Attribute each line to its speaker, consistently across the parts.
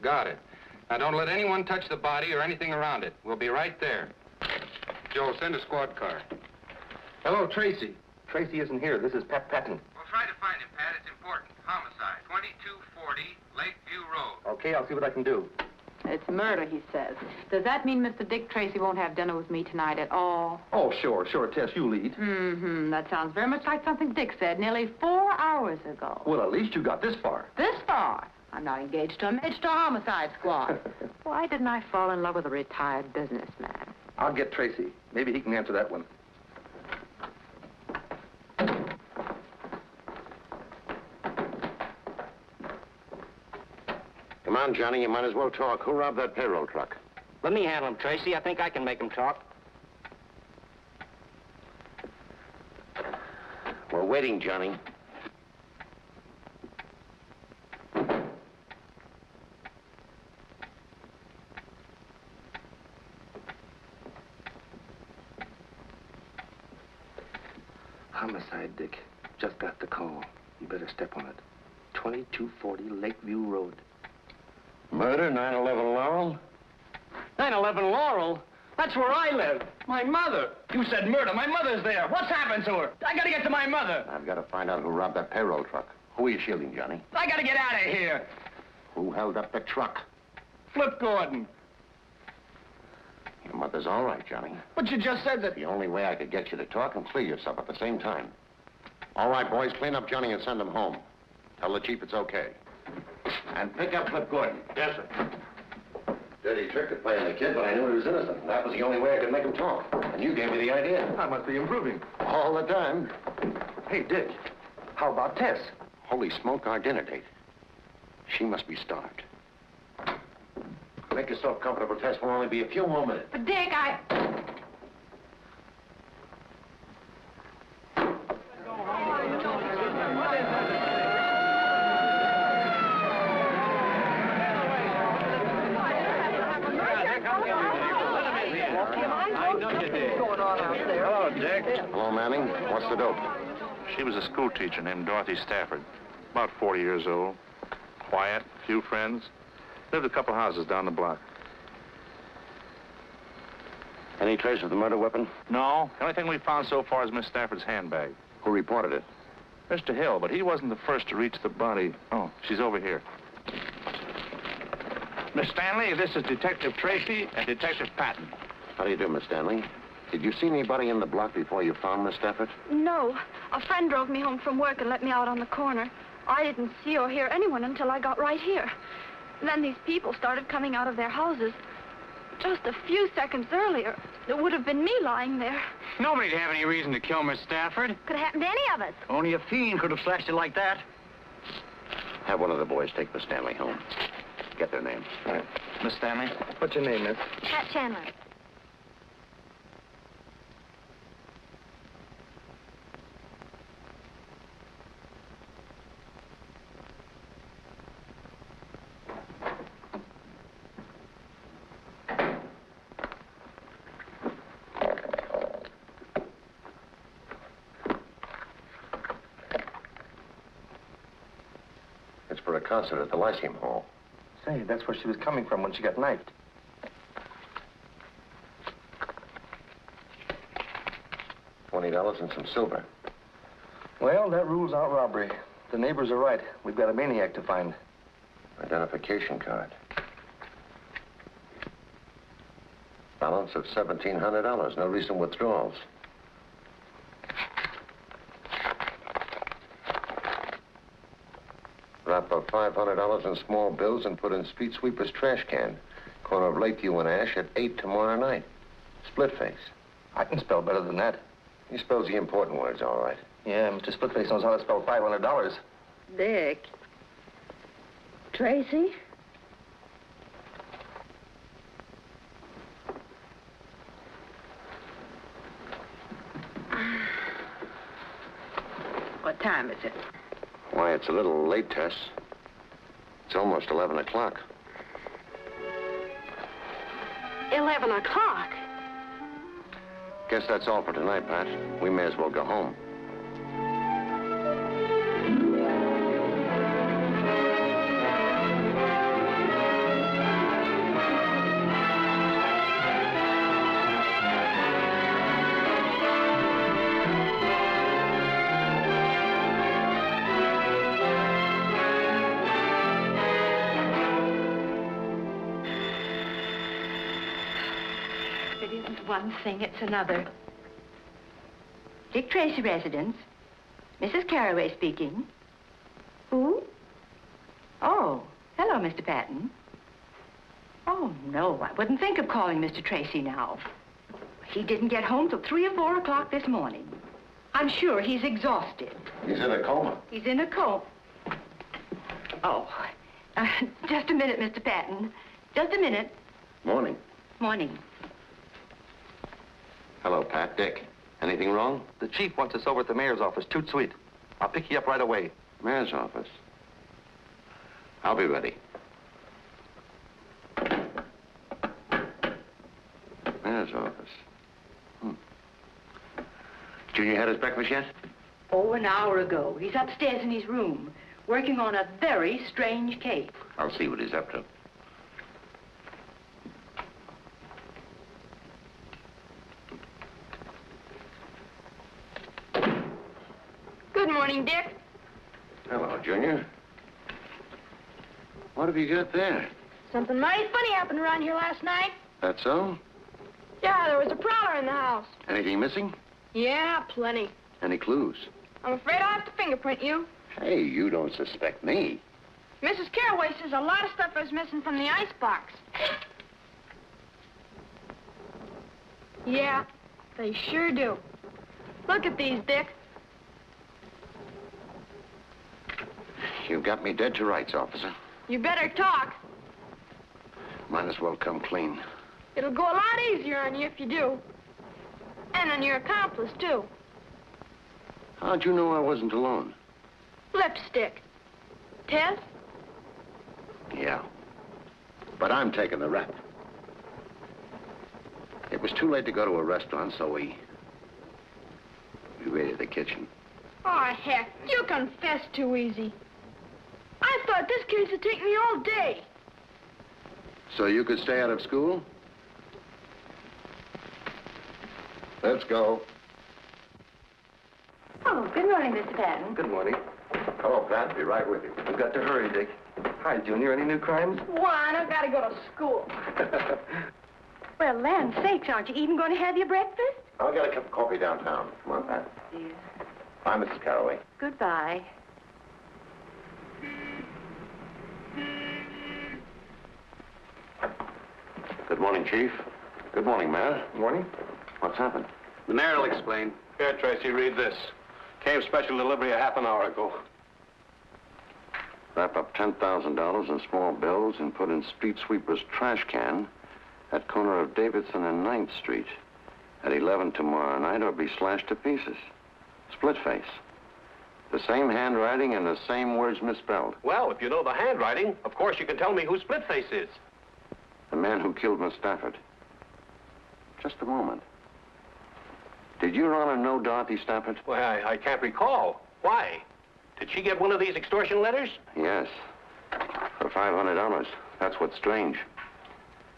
Speaker 1: Got it. Now, don't let anyone touch the body or anything around it. We'll be right there. Joe, send a squad car. Hello, Tracy. Tracy isn't here. This is Pat Patton.
Speaker 2: We'll try to find him, Pat. It's important. Homicide. 2240 Lakeview Road.
Speaker 1: Okay, I'll see what I can do.
Speaker 3: It's murder, he says. Does that mean Mr. Dick Tracy won't have dinner with me tonight at all?
Speaker 1: Oh, sure, Tess, you lead.
Speaker 3: Mm-hmm. That sounds very much like something Dick said nearly 4 hours ago.
Speaker 1: Well, at least you got this far.
Speaker 3: This far? I'm not engaged to a major homicide squad. Why didn't I fall in love with a retired businessman?
Speaker 1: I'll get Tracy. Maybe he can answer that one.
Speaker 4: Come on, Johnny, you might as well talk. Who robbed that payroll truck?
Speaker 5: Let me handle him, Tracy. I think I can make him talk.
Speaker 4: We're waiting, Johnny.
Speaker 1: Homicide, Dick. Just got the call. You better step on it. 2240 Lakeview Road.
Speaker 4: Murder, 911 Laurel?
Speaker 5: 911 Laurel? That's where I live. My mother. You said murder. My mother's there. What's happened to her? I gotta get to my mother.
Speaker 4: I've got to find out who robbed that payroll truck. Who are you shielding, Johnny?
Speaker 5: I gotta get out of here.
Speaker 4: Who held up the truck?
Speaker 5: Flip Gordon.
Speaker 4: Your mother's all right, Johnny.
Speaker 5: But you just said that...
Speaker 4: The only way I could get you to talk and clear yourself at the same time. All right, boys, clean up Johnny and send him home. Tell the chief it's okay. And pick up Flip Gordon.
Speaker 1: Yes, sir.
Speaker 4: Dirty trick to play on the kid, but I knew he was innocent. That was the only way I could make him talk. And you gave me the idea.
Speaker 1: I must be improving.
Speaker 4: All the time.
Speaker 1: Hey, Dick, how about Tess?
Speaker 4: Holy smoke, our dinner date. She must be starved. Make yourself comfortable, Tess. We'll only be a few more minutes.
Speaker 3: But, Dick,
Speaker 6: Hello, Dick.
Speaker 4: Hello, Manning. What's the dope?
Speaker 6: She was a school teacher named Dorothy Stafford. About 40 years old. Quiet, few friends. Lived a couple houses down the block.
Speaker 4: Any trace of the murder weapon?
Speaker 6: No. The only thing we found so far is Miss Stafford's handbag.
Speaker 4: Who reported it?
Speaker 6: Mr. Hill, but he wasn't the first to reach the body. Oh, she's over here. Miss Stanley, this is Detective Tracy and Detective Patton.
Speaker 4: How do you do, Miss Stanley? Did you see anybody in the block before you found Miss Stafford?
Speaker 7: No. A friend drove me home from work and let me out on the corner. I didn't see or hear anyone until I got right here. Then these people started coming out of their houses. Just a few seconds earlier, it would have been me lying there.
Speaker 5: Nobody'd have any reason to kill Miss Stafford.
Speaker 7: Could have happened to any of us.
Speaker 5: Only a fiend could have slashed it like that.
Speaker 4: Have one of the boys take Miss Stanley home. Get their name.
Speaker 1: All right.
Speaker 6: Miss Stanley?
Speaker 1: What's your name, miss?
Speaker 7: Pat Chandler.
Speaker 4: It's for a concert at the Lyceum Hall.
Speaker 1: Say, that's where she was coming from when she got knifed.
Speaker 4: $20 and some silver.
Speaker 1: Well, that rules out robbery. The neighbors are right. We've got a maniac to find.
Speaker 4: Identification card. Balance of $1,700. No recent withdrawals. Wrap up $500 in small bills and put in street sweeper's trash can. Corner of Lakeview and Ash at 8 tomorrow night. Splitface.
Speaker 1: I can spell better than that.
Speaker 4: He spells the important words all right.
Speaker 1: Yeah, Mr. Splitface knows how to spell $500.
Speaker 7: Dick. Tracy?
Speaker 3: what time is it?
Speaker 4: Why, it's a little late, Tess. It's almost 11 o'clock.
Speaker 7: 11 o'clock?
Speaker 4: Guess that's all for tonight, Pat. We may as well go home.
Speaker 3: it isn't one thing, it's another. Dick Tracy residence. Mrs. Carraway speaking. Who? Oh, hello, Mr. Patton. Oh, no, I wouldn't think of calling Mr. Tracy now. He didn't get home till 3 or 4 o'clock this morning. I'm sure he's exhausted.
Speaker 4: He's in a coma.
Speaker 3: He's in a coma. Oh, just a minute, Mr. Patton. Just a minute.
Speaker 4: Morning.
Speaker 3: Morning.
Speaker 4: Hello, Pat. Dick. Anything wrong?
Speaker 8: The chief wants us over at the mayor's office, toot sweet. I'll pick you up right away.
Speaker 4: Mayor's office. I'll be ready. Mayor's office. Junior had his breakfast yet?
Speaker 3: Oh, an hour ago. He's upstairs in his room, working on a very strange case.
Speaker 4: I'll see what he's up to.
Speaker 7: Good morning, Dick.
Speaker 4: Hello, Junior. What have you got there?
Speaker 7: Something mighty funny happened around here last night.
Speaker 4: That so?
Speaker 7: Yeah, there was a prowler in the house.
Speaker 4: Anything missing?
Speaker 7: Yeah, plenty.
Speaker 4: Any clues?
Speaker 7: I'm afraid I'll have to fingerprint you.
Speaker 4: Hey, you don't suspect me.
Speaker 7: Mrs. Carraway says a lot of stuff was missing from the icebox. Yeah, they sure do. Look at these, Dick.
Speaker 4: You've got me dead to rights, officer.
Speaker 7: You better talk.
Speaker 4: Might as well come clean.
Speaker 7: It'll go a lot easier on you if you do. And on your accomplice, too.
Speaker 4: How'd you know I wasn't alone?
Speaker 7: Lipstick. Tess?
Speaker 4: Yeah. But I'm taking the rap. It was too late to go to a restaurant, so we raided the kitchen.
Speaker 7: Oh, heck, you confess too easy. I thought this case would take me all day.
Speaker 4: So you could stay out of school? Let's go.
Speaker 3: Oh, good morning, Mr. Patton.
Speaker 8: Good morning.
Speaker 4: Hello, Pat. Be right with you.
Speaker 8: We've got to hurry, Dick. Hi, Junior. Any new crimes?
Speaker 7: One, I've got to go to school.
Speaker 3: Well, land sakes, aren't you even going to have your breakfast?
Speaker 4: I'll get a cup of coffee downtown. Come on, Pat.
Speaker 3: Dear.
Speaker 4: Bye, Mrs. Carraway.
Speaker 3: Goodbye.
Speaker 4: Good morning, Chief. Good morning, Mayor.
Speaker 8: Morning.
Speaker 4: What's happened?
Speaker 9: The mayor will explain. Here, Tracy, read this. Came special delivery a half an hour ago.
Speaker 4: Wrap up $10,000 in small bills and put in street sweeper's trash can at corner of Davidson and 9th Street at 11 tomorrow night or be slashed to pieces. Splitface. The same handwriting and the same words misspelled.
Speaker 9: Well, if you know the handwriting, of course you can tell me who Splitface is.
Speaker 4: The man who killed Miss Stafford. Just a moment. Did Your Honor know Dorothy Stafford?
Speaker 9: Well, I can't recall. Why? Did she get one of these extortion letters?
Speaker 4: Yes. For $500. That's what's strange.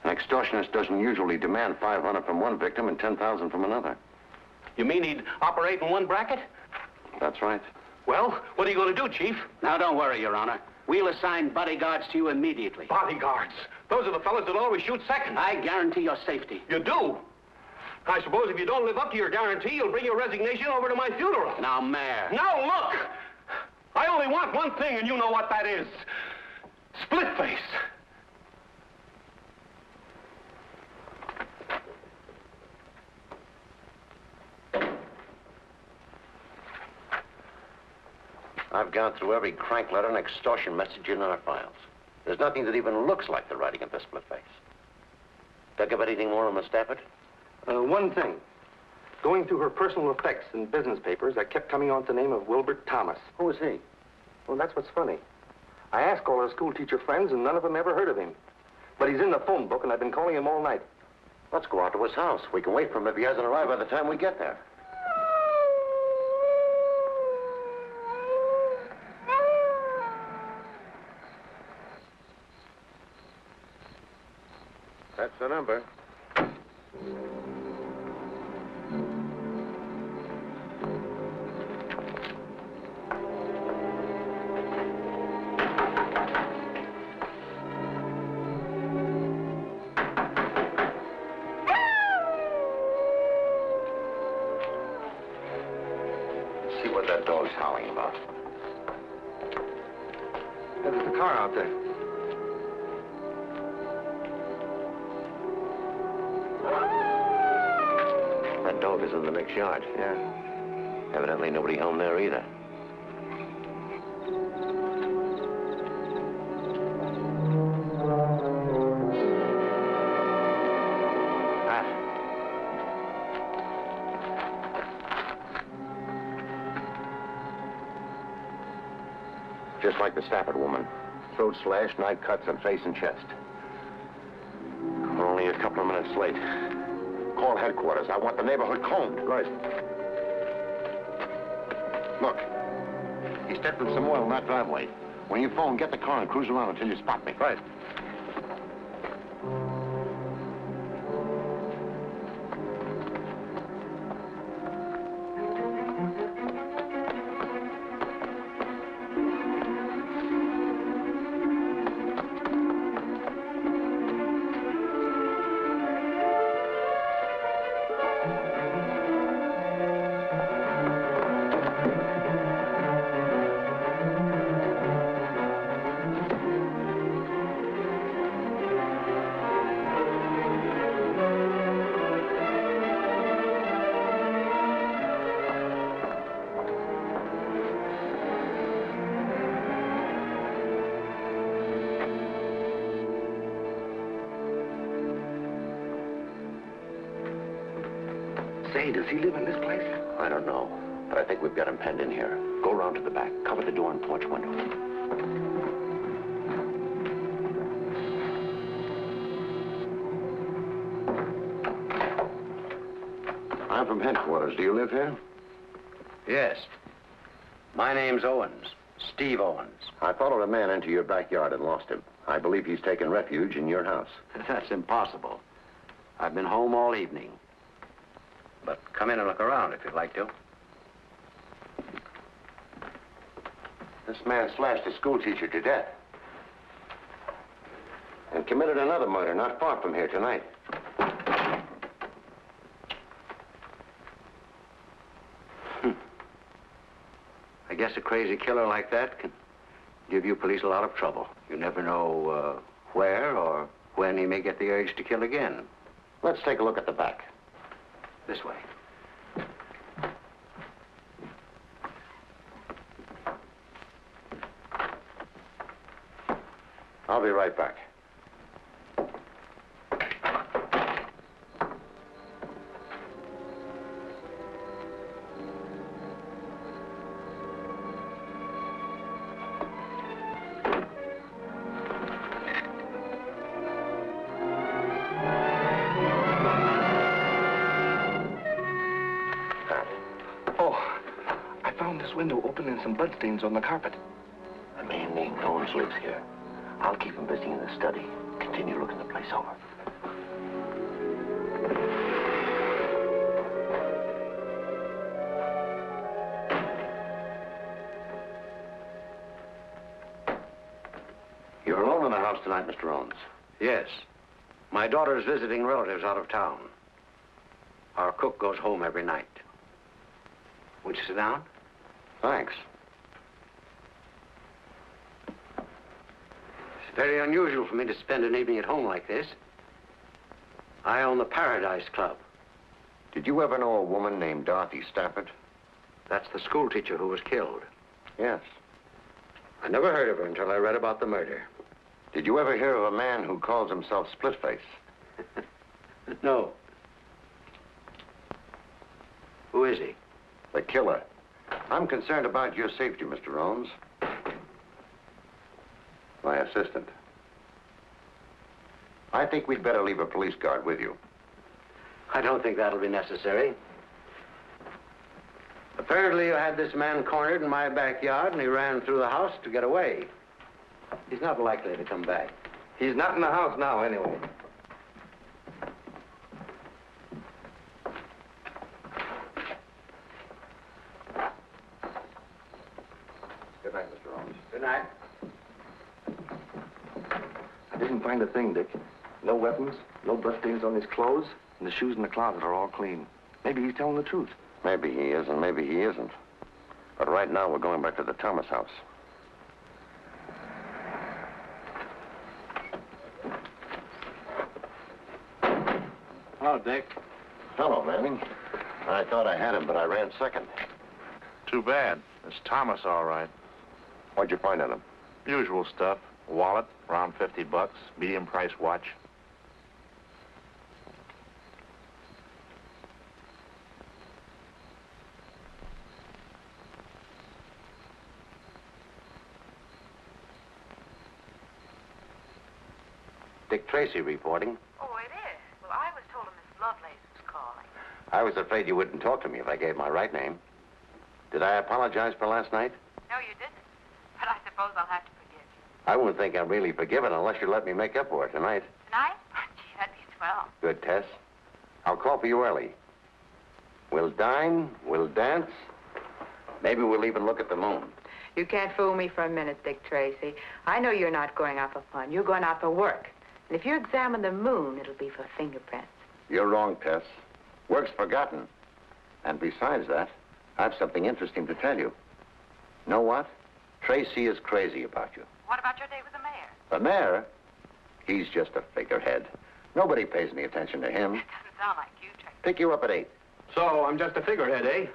Speaker 4: An extortionist doesn't usually demand $500 from one victim and $10,000 from another.
Speaker 9: You mean he'd operate in one bracket?
Speaker 4: That's right.
Speaker 9: Well, what are you going to do, Chief?
Speaker 5: Now, don't worry, Your Honor. We'll assign bodyguards to you immediately.
Speaker 9: Bodyguards. Those are the fellas that always shoot second.
Speaker 5: I guarantee your safety.
Speaker 9: You do? I suppose if you don't live up to your guarantee, you'll bring your resignation over to my funeral.
Speaker 5: Now, Mayor.
Speaker 9: Now, look! I only want one thing, and you know what that is. Splitface.
Speaker 4: I've gone through every crank letter and extortion message in our files. There's nothing that even looks like the writing of this Splitface. Think of anything more on Miss Stafford?
Speaker 8: One thing. Going through her personal effects and business papers, I kept coming on to the name of Wilbert Thomas.
Speaker 4: Who is he?
Speaker 8: Well, that's what's funny. I asked all her school teacher friends, and none of them ever heard of him. But he's in the phone book, and I've been calling him all night.
Speaker 4: Let's go out to his house. We can wait for him if he hasn't arrived by the time we get there. That's the number. what that dog's howling about.
Speaker 8: There's a car out there.
Speaker 4: That dog is in the next yard.
Speaker 8: Yeah.
Speaker 4: Evidently nobody home there either. Pat. Just like the Stafford woman. Throat slash, knife cuts on face and chest. We're only a couple of minutes late. Call headquarters. I want the neighborhood combed. Right. Look, he stepped in some oil in that driveway. When you phone, get the car and cruise around until you spot me.
Speaker 8: Right.
Speaker 4: Say, does he live in this place? I don't know, but I think we've got him penned in here. Go around to the back, cover the door and porch window. I'm from headquarters. Do you live here?
Speaker 10: Yes. My name's Owens. Steve Owens.
Speaker 4: I followed a man into your backyard and lost him. I believe he's taken refuge in your house.
Speaker 10: That's impossible. I've been home all evening. But come in and look around if you'd like to.
Speaker 4: This man slashed a schoolteacher to death. And committed another murder not far from here tonight.
Speaker 10: I guess a crazy killer like that can give you police a lot of trouble. You never know where or when he may get the urge to kill again.
Speaker 4: Let's take a look at the back.
Speaker 10: This way.
Speaker 4: I'll be right back.
Speaker 8: Window open and some bloodstains on the carpet.
Speaker 4: A man named Owens lives here. I'll keep him busy in the study. Continue looking the place over. You're alone in the house tonight, Mr. Owens.
Speaker 10: Yes. My daughter's visiting relatives out of town. Our cook goes home every night. Would you sit down?
Speaker 4: Thanks.
Speaker 10: It's very unusual for me to spend an evening at home like this. I own the Paralyzed Club.
Speaker 4: Did you ever know a woman named Dorothy Stafford?
Speaker 10: That's the schoolteacher who was killed.
Speaker 4: Yes.
Speaker 10: I never heard of her until I read about the murder.
Speaker 4: Did you ever hear of a man who calls himself Splitface?
Speaker 10: No. Who is he?
Speaker 4: The killer. I'm concerned about your safety, Mr. Owens. My assistant. I think we'd better leave a police guard with you.
Speaker 10: I don't think that'll be necessary. Apparently you had this man cornered in my backyard and he ran through the house to get away. He's not likely to come back.
Speaker 8: He's not in the house now, anyway.
Speaker 4: Good night, Mr. Owens.
Speaker 10: Good night.
Speaker 8: I didn't find a thing, Dick. No weapons, no bloodstains on his clothes, and the shoes in the closet are all clean. Maybe he's telling the truth.
Speaker 4: Maybe he is, and maybe he isn't. But right now, we're going back to the Thomas house.
Speaker 10: Hello, Dick.
Speaker 4: Hello, Manning. I thought I had him, but I ran second.
Speaker 6: Too bad. It's Thomas, all right.
Speaker 4: What'd you find on him?
Speaker 6: Usual stuff. Wallet, around $50. Medium price watch.
Speaker 4: Dick Tracy reporting.
Speaker 3: Oh, it is? Well, I was told Miss Lovelace was calling.
Speaker 4: I was afraid you wouldn't talk to me if I gave my right name. Did I apologize for last night?
Speaker 3: No, you didn't. But I suppose I'll have to forgive you.
Speaker 4: I wouldn't think I'm really forgiven unless you let me make up for it tonight.
Speaker 3: Tonight? Gee, that'd be swell.
Speaker 4: Good, Tess. I'll call for you early. We'll dine, we'll dance. Maybe we'll even look at the moon.
Speaker 3: You can't fool me for a minute, Dick Tracy. I know you're not going out for fun. You're going out for work. And if you examine the moon, it'll be for fingerprints.
Speaker 4: You're wrong, Tess. Work's forgotten. And besides that, I have something interesting to tell you. Know what? Tracy is crazy about you.
Speaker 3: What about your date with the mayor?
Speaker 4: The mayor? He's just a figurehead. Nobody pays any attention to him.
Speaker 3: It doesn't sound like you, Tracy.
Speaker 4: Pick you up at 8.
Speaker 9: So I'm just a figurehead, eh?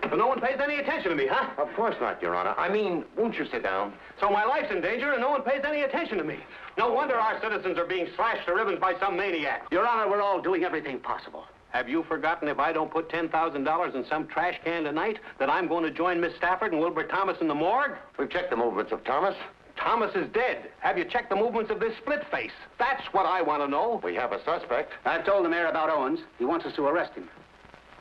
Speaker 9: So no one pays any attention to me, huh?
Speaker 4: Of course not, Your Honor. I mean, won't you sit down?
Speaker 9: So my life's in danger and no one pays any attention to me. No wonder our citizens are being slashed to ribbons by some maniac.
Speaker 10: Your Honor, we're all doing everything possible.
Speaker 9: Have you forgotten if I don't put $10,000 in some trash can tonight, that I'm going to join Miss Stafford and Wilbur Thomas in the morgue?
Speaker 4: We've checked the movements of Thomas.
Speaker 9: Thomas is dead. Have you checked the movements of this Splitface? That's what I want to know.
Speaker 4: We have a suspect.
Speaker 10: I've told the mayor about Owens. He wants us to arrest him.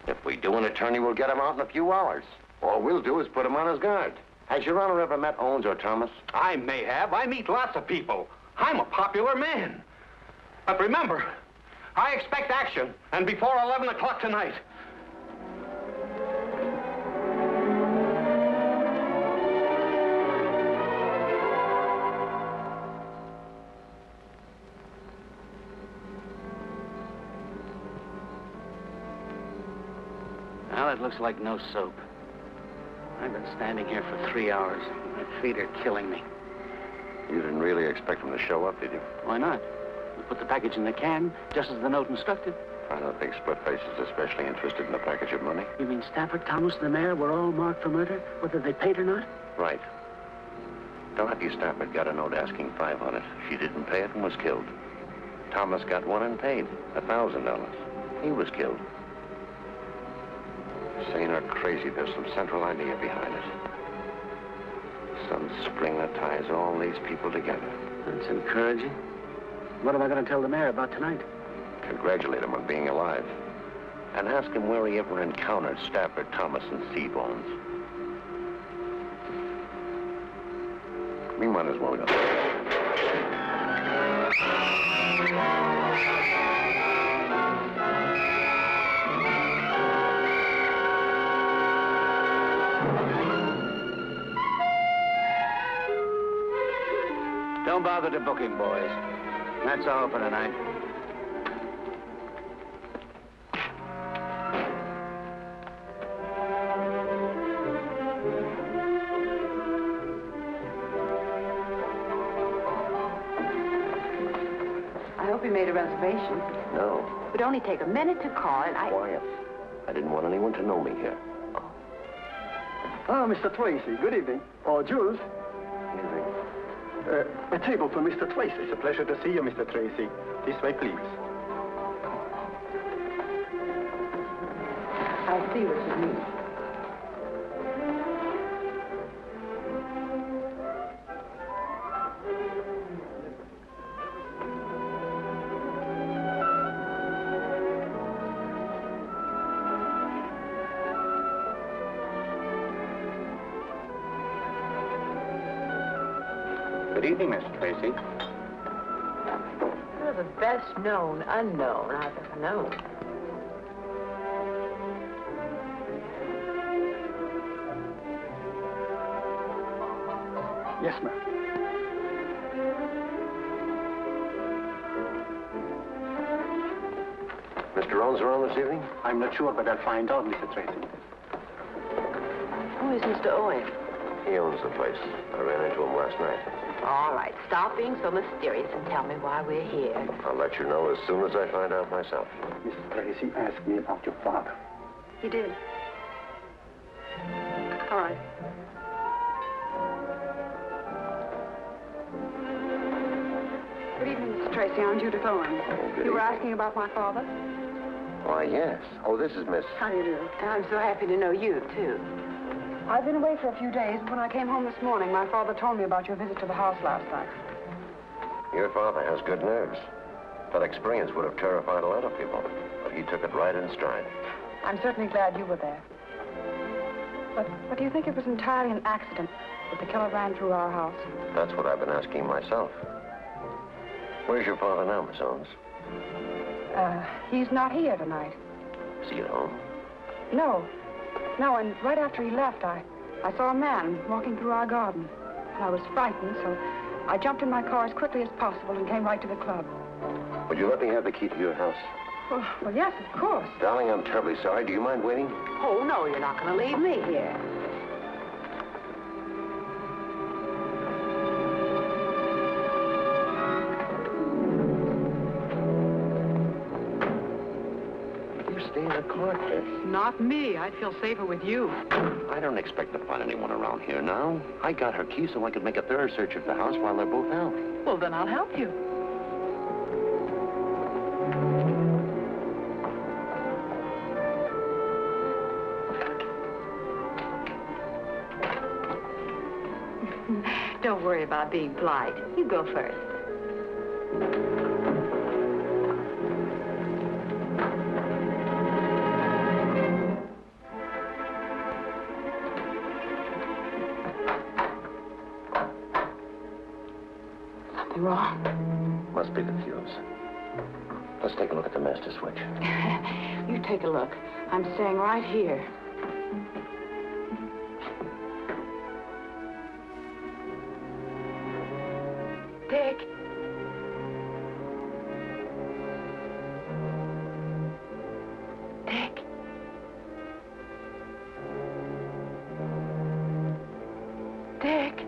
Speaker 4: If we do, an attorney will get him out in a few hours. All we'll do is put him on his guard. Has Your Honor ever met Owens or Thomas?
Speaker 9: I may have. I meet lots of people. I'm a popular man. But remember, I expect action, and before 11 o'clock tonight.
Speaker 10: Well, it looks like no soap. I've been standing here for 3 hours. My feet are killing me.
Speaker 4: You didn't really expect him to show up, did you?
Speaker 10: Why not? We put the package in the can, just as the note instructed.
Speaker 4: I don't think Splitface is especially interested in the package of money.
Speaker 10: You mean Stafford, Thomas, and the mayor were all marked for murder, whether they paid or not?
Speaker 4: Right. Dorothy Stafford got a note asking $500. She didn't pay it and was killed. Thomas got one and paid $1,000. He was killed. Sane or crazy, there's some central idea behind it. Some spring that ties all these people together.
Speaker 10: That's encouraging. What am I going to tell the mayor about tonight?
Speaker 4: Congratulate him on being alive. And ask him where he ever encountered Stafford, Thomas, and Seabones. We might as well go.
Speaker 10: Don't bother to book him, boys. That's all for tonight.
Speaker 3: I hope you made a reservation.
Speaker 4: No.
Speaker 3: It would only take a minute to call, and
Speaker 4: Quiet. I didn't want anyone to know me here.
Speaker 5: Ah, Mr. Tracy, good evening. Oh, Jules.
Speaker 4: Evening.
Speaker 5: A table for Mr. Tracy. It's a pleasure to see you, Mr. Tracy. This way, please.
Speaker 3: I'll see what you need.
Speaker 10: Good evening, Mr. Tracy.
Speaker 3: You're the best known unknown I've ever known.
Speaker 5: Yes, ma'am.
Speaker 4: Mr. Owens around this evening?
Speaker 10: I'm not sure, but I'll find out, Mr. Tracy.
Speaker 11: is Mr. Owens?
Speaker 4: He owns the place. I ran into him last night.
Speaker 11: All right, stop being so mysterious and tell me why we're here.
Speaker 4: I'll let you know as soon as I find out myself.
Speaker 12: Mrs. Tracy asked me about your father.
Speaker 7: He did. All right. Good evening, Mr. Tracy. I'm Judith Owens.
Speaker 4: Good
Speaker 7: You were
Speaker 4: evening.
Speaker 7: asking about my father?
Speaker 4: Why, yes. Oh, this is Miss...
Speaker 7: How do you do?
Speaker 11: I'm so happy to know you, too.
Speaker 7: I've been away for a few days. When I came home this morning, my father told me about your visit to the house last night.
Speaker 4: Your father has good nerves. That experience would have terrified a lot of people, but he took it right in stride.
Speaker 7: I'm certainly glad you were there. But do you think it was entirely an accident that the killer ran through our house?
Speaker 4: That's what I've been asking myself. Where's your father now, Miss Owens?
Speaker 7: He's not here tonight.
Speaker 4: Is he at home?
Speaker 7: No, and right after he left, I saw a man walking through our garden. I was frightened, so I jumped in my car as quickly as possible and came right to the club.
Speaker 4: Would you let me have the key to your house?
Speaker 7: Well, yes, of course.
Speaker 4: Darling, I'm terribly sorry. Do you mind waiting?
Speaker 11: Oh, no, you're not going to leave me here.
Speaker 4: You stay in the car, Tess.
Speaker 13: Not me. I'd feel safer with you.
Speaker 4: I don't expect to find anyone around here now. I got her key so I could make a thorough search of the house while they're both out.
Speaker 13: Well, then I'll help you.
Speaker 11: Don't worry about being polite. You go first. Something wrong?
Speaker 4: Must be the fuse. Let's take a look at the master switch.
Speaker 11: You take a look. I'm staying right here. Dick. Dick. Dick.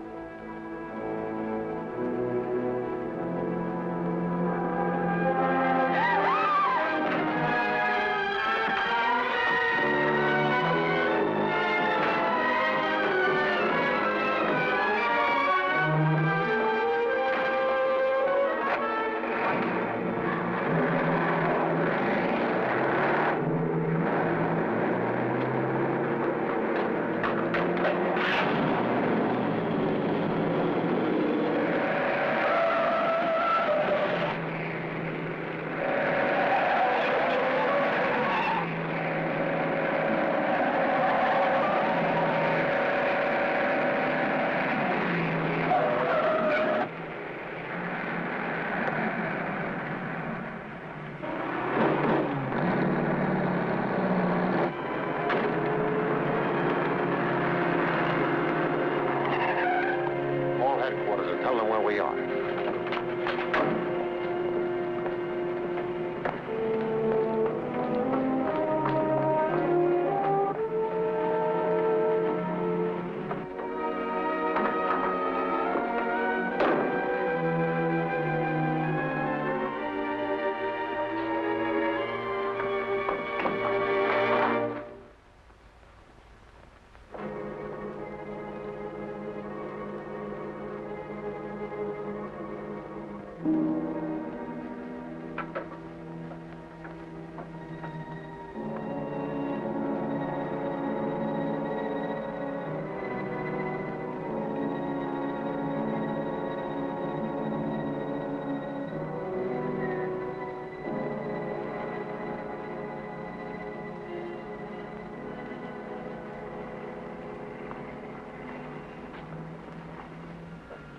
Speaker 4: Tell them where we are.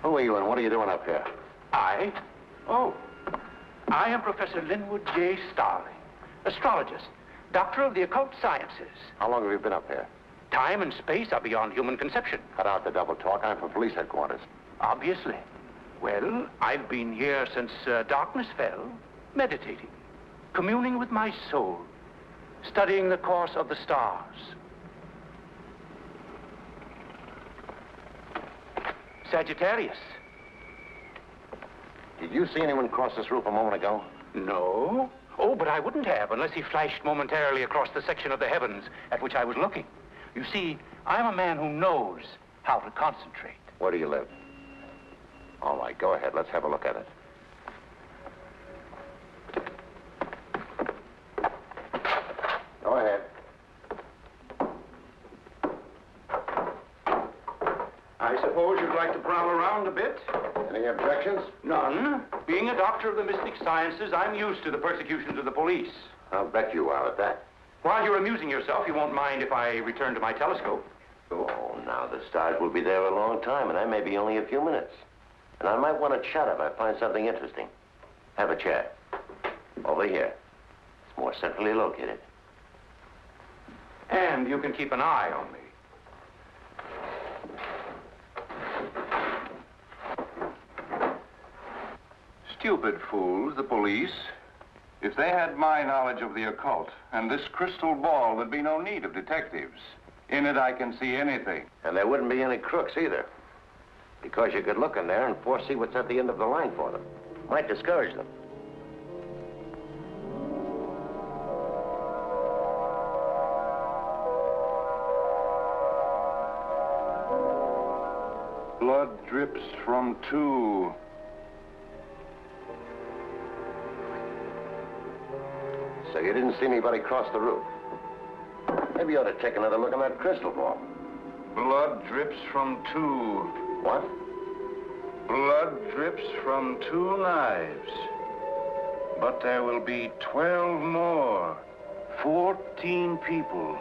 Speaker 4: Who are you and what are you doing up here?
Speaker 14: I? Oh. I am Professor Linwood J. Starling, astrologist, doctor of the occult sciences.
Speaker 4: How long have you been up here?
Speaker 14: Time and space are beyond human conception.
Speaker 4: Cut out the double talk. I'm from police headquarters.
Speaker 14: Obviously. Well, I've been here since darkness fell, meditating, communing with my soul, studying the course of the stars. Sagittarius.
Speaker 4: Did you see anyone cross this roof a moment ago?
Speaker 14: No. Oh, but I wouldn't have unless he flashed momentarily across the section of the heavens at which I was looking. You see, I'm a man who knows how to concentrate.
Speaker 4: Where do you live? All right, go ahead. Let's have a look at it. Go ahead.
Speaker 14: I suppose you'd like to prowl around a bit?
Speaker 4: Any objections?
Speaker 14: None. Being a doctor of the mystic sciences, I'm used to the persecutions of the police.
Speaker 4: I'll bet you are at that.
Speaker 14: While you're amusing yourself, you won't mind if I return to my telescope.
Speaker 4: Oh, now the stars will be there a long time, and I may be only a few minutes. And I might want to chat if I find something interesting. Have a chair. Over here. It's more centrally located.
Speaker 14: And you can keep an eye on me.
Speaker 1: Stupid fools, the police. If they had my knowledge of the occult and this crystal ball, there'd be no need of detectives. In it, I can see anything.
Speaker 4: And there wouldn't be any crooks either. Because you could look in there and foresee what's at the end of the line for them. Might discourage them.
Speaker 1: Blood drips from two.
Speaker 4: So you didn't see anybody cross the roof. Maybe you ought to take another look at that crystal ball.
Speaker 1: Blood drips from two.
Speaker 4: What?
Speaker 1: Blood drips from two knives. But there will be 12 more. 14 people.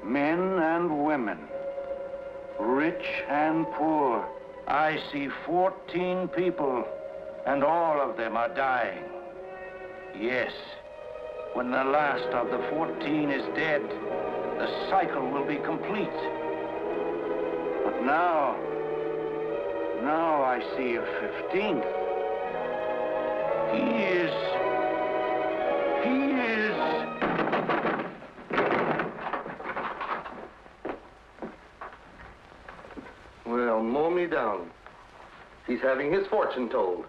Speaker 1: Men and women. Rich and poor. I see 14 people, and all of them are dying. Yes. When the last of the 14 is dead, the cycle will be complete. But now I see a 15th. He is...
Speaker 8: Well, mow me down. He's having his fortune told.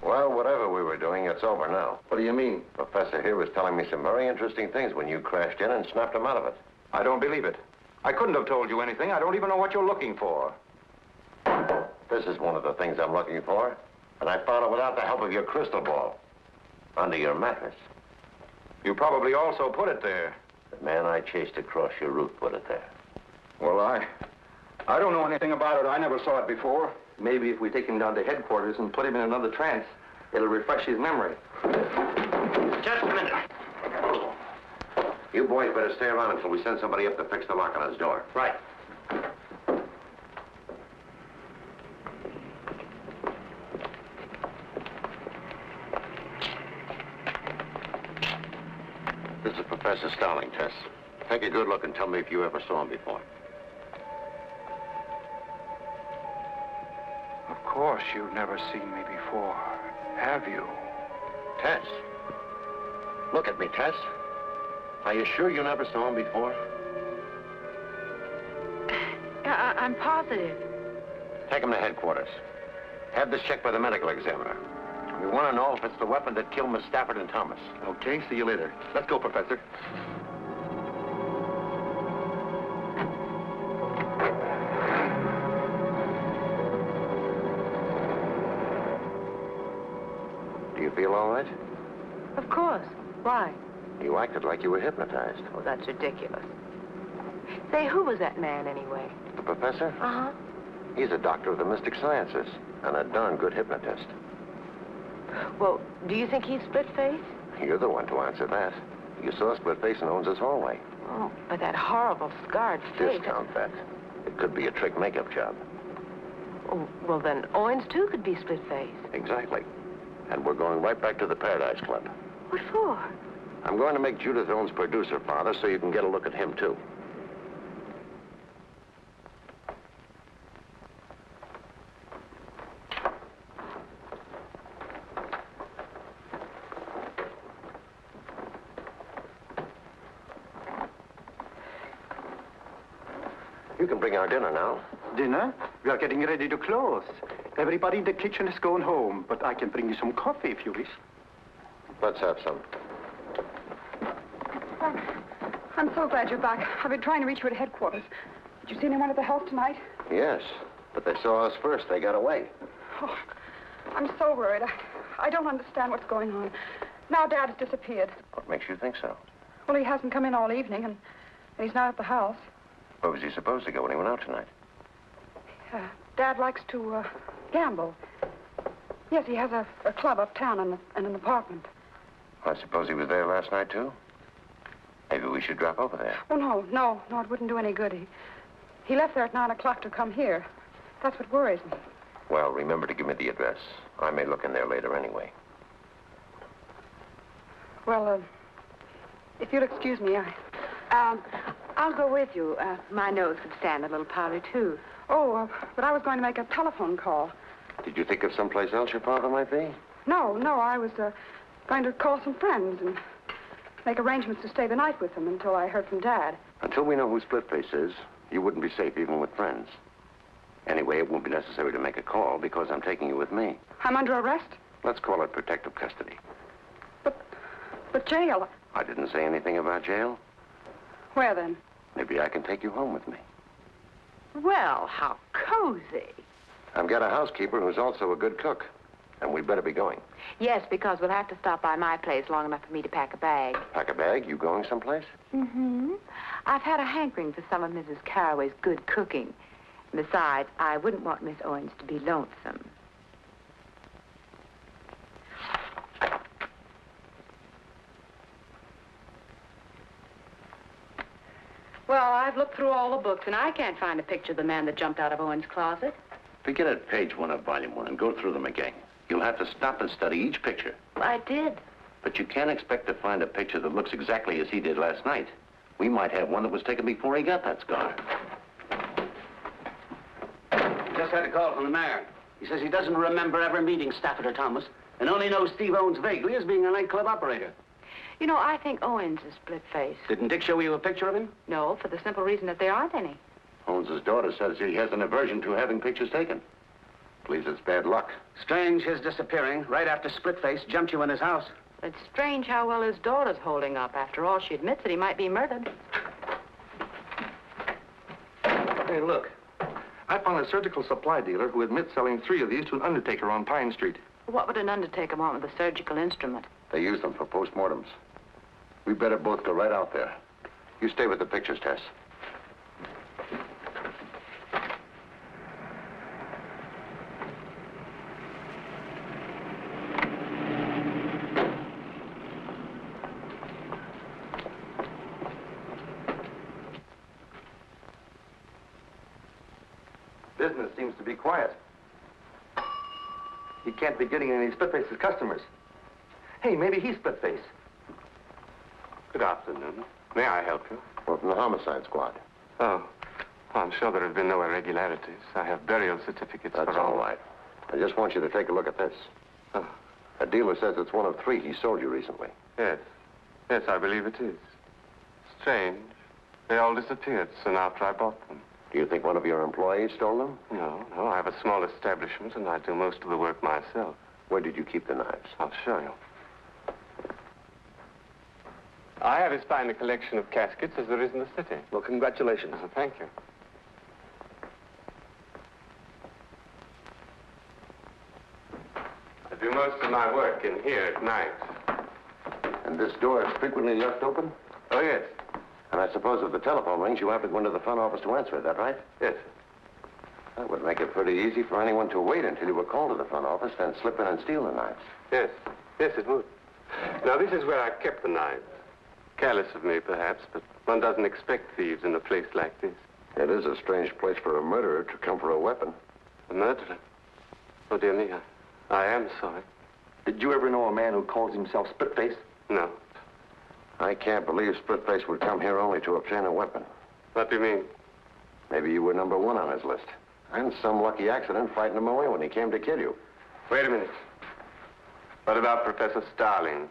Speaker 4: Well, whatever we were doing, it's over now.
Speaker 8: What do you mean?
Speaker 4: Professor here was telling me some very interesting things when you crashed in and snapped him out of it.
Speaker 1: I don't believe it. I couldn't have told you anything. I don't even know what you're looking for.
Speaker 4: This is one of the things I'm looking for. And I found it without the help of your crystal ball. Under your mattress.
Speaker 1: You probably also put it there.
Speaker 4: The man I chased across your roof put it there.
Speaker 1: Well, I don't know anything about it. I never saw it before.
Speaker 8: Maybe if we take him down to headquarters and put him in another trance, it'll refresh his memory.
Speaker 4: Just a minute. You boys better stay around until we send somebody up to fix the lock on his door.
Speaker 10: Right.
Speaker 4: This is Professor Starling, Tess. Take a good look and tell me if you ever saw him before.
Speaker 1: Of course you've never seen me before, have you?
Speaker 4: Tess. Look at me, Tess. Are you sure you never saw him before?
Speaker 13: I'm positive.
Speaker 4: Take him to headquarters. Have this checked by the medical examiner. We want to know if it's the weapon that killed Miss Stafford and Thomas.
Speaker 8: Okay, see you later. Let's go, Professor.
Speaker 4: Do you feel all right?
Speaker 11: Of course. Why?
Speaker 4: You acted like you were hypnotized.
Speaker 11: Oh, that's ridiculous. Say, who was that man anyway?
Speaker 4: The professor?
Speaker 11: Uh-huh.
Speaker 4: He's a doctor of the mystic sciences and a darn good hypnotist.
Speaker 11: Well, do you think he's Splitface?
Speaker 4: You're the one to answer that. You saw Splitface in Owens' hallway.
Speaker 11: Oh, but that horrible scarred face.
Speaker 4: Discount that. It could be a trick makeup job.
Speaker 11: Oh, well, then Owens, too, could be Splitface.
Speaker 4: Exactly. And we're going right back to the Paradise Club.
Speaker 11: What for?
Speaker 4: I'm going to make Judith Owens producer, Father, so you can get a look at him, too. You can bring our dinner now.
Speaker 8: Dinner?
Speaker 12: We are getting ready to close. Everybody in the kitchen is going home, but I can bring you some coffee if you wish.
Speaker 4: Let's have some.
Speaker 15: I'm so glad you're back. I've been trying to reach you at headquarters. Did you see anyone at the house tonight?
Speaker 4: Yes, but they saw us first. They got away.
Speaker 15: Oh, I'm so worried. I don't understand what's going on. Now Dad has disappeared.
Speaker 4: What makes you think so?
Speaker 15: Well, he hasn't come in all evening, and he's not at the house.
Speaker 4: Where was he supposed to go when he went out tonight?
Speaker 15: Dad likes to gamble. Yes, he has a club uptown and an apartment.
Speaker 4: I suppose he was there last night, too? Maybe we should drop over there.
Speaker 15: Oh, no, it wouldn't do any good. He left there at 9 o'clock to come here. That's what worries me.
Speaker 4: Well, remember to give me the address. I may look in there later anyway.
Speaker 15: Well, if you'll excuse me,
Speaker 11: I'll go with you. My nose could stand a little powder, too.
Speaker 15: Oh, but I was going to make a telephone call.
Speaker 4: Did you think of someplace else your father might be?
Speaker 15: No, I was going to call some friends and make arrangements to stay the night with them until I heard from Dad.
Speaker 4: Until we know who Splitface is, you wouldn't be safe even with friends. Anyway, it won't be necessary to make a call because I'm taking you with me.
Speaker 15: I'm under arrest?
Speaker 4: Let's call it protective custody.
Speaker 15: But jail.
Speaker 4: I didn't say anything about jail.
Speaker 15: Where then?
Speaker 4: Maybe I can take you home with me.
Speaker 11: Well, how cozy.
Speaker 4: I've got a housekeeper who's also a good cook. And we'd better be going.
Speaker 11: Yes, because we'll have to stop by my place long enough for me to pack a bag.
Speaker 4: Pack a bag? You going someplace?
Speaker 11: Mm-hmm. I've had a hankering for some of Mrs. Carraway's good cooking. Besides, I wouldn't want Miss Owens to be lonesome. Well, I've looked through all the books, and I can't find a picture of the man that jumped out of Owens' closet.
Speaker 4: Begin at page 1 of volume 1 and go through them again. You'll have to stop and study each picture.
Speaker 11: I did.
Speaker 4: But you can't expect to find a picture that looks exactly as he did last night. We might have one that was taken before he got that scar.
Speaker 10: Just had a call from the mayor. He says he doesn't remember ever meeting Stafford or Thomas and only knows Steve Owens vaguely as being a nightclub operator.
Speaker 11: You know, I think Owens is Splitface.
Speaker 10: Didn't Dick show you a picture of him?
Speaker 11: No, for the simple reason that there aren't any.
Speaker 4: Owens' daughter says he has an aversion to having pictures taken. Believes it's bad luck.
Speaker 10: Strange his disappearing right after Splitface jumped you in his house.
Speaker 11: It's strange how well his daughter's holding up. After all, she admits that he might be murdered.
Speaker 16: Hey, look. I found a surgical supply dealer who admits selling 3 of these to an undertaker on Pine Street.
Speaker 11: What would an undertaker want with a surgical instrument?
Speaker 4: They use them for postmortems. We better both go right out there. You stay with the pictures, Tess.
Speaker 8: Business seems to be quiet. He can't be getting any Splitface's customers. Hey, maybe he's Splitface.
Speaker 17: Good afternoon. May I help you?
Speaker 4: Well, from the homicide squad.
Speaker 17: Oh, I'm sure there have been no irregularities. I have burial certificates
Speaker 4: That's
Speaker 17: for all.
Speaker 4: all right. I just want you to take a look at this.
Speaker 17: Oh.
Speaker 4: A dealer says it's one of 3 he sold you recently.
Speaker 17: Yes. Yes, I believe it is. Strange. They all disappeared soon after I bought them.
Speaker 4: Do you think one of your employees stole them?
Speaker 17: No. I have a small establishment, and I do most of the work myself.
Speaker 4: Where did you keep the knives?
Speaker 17: I'll show you. I have as fine a collection of caskets as there is in the city.
Speaker 8: Well, congratulations.
Speaker 17: Oh, thank you. I do most of my work in here at night.
Speaker 4: And this door is frequently left open?
Speaker 17: Oh, yes.
Speaker 4: And I suppose if the telephone rings, you have to go into the front office to answer it, that right?
Speaker 17: Yes.
Speaker 4: That would make it pretty easy for anyone to wait until you were called to the front office, then slip in and steal the knives.
Speaker 17: Yes. Yes, it would. Now, this is where I kept the knives. Careless of me, perhaps, but one doesn't expect thieves in a place like this.
Speaker 4: It is a strange place for a murderer to come for a weapon.
Speaker 17: A murderer? Oh, dear me, I am sorry.
Speaker 8: Did you ever know a man who calls himself Splitface?
Speaker 17: No.
Speaker 4: I can't believe Splitface would come here only to obtain a weapon.
Speaker 17: What do you mean?
Speaker 4: Maybe you were number 1 on his list. And some lucky accident frightened him away when he came to kill you.
Speaker 17: Wait a minute. What about Professor Starling?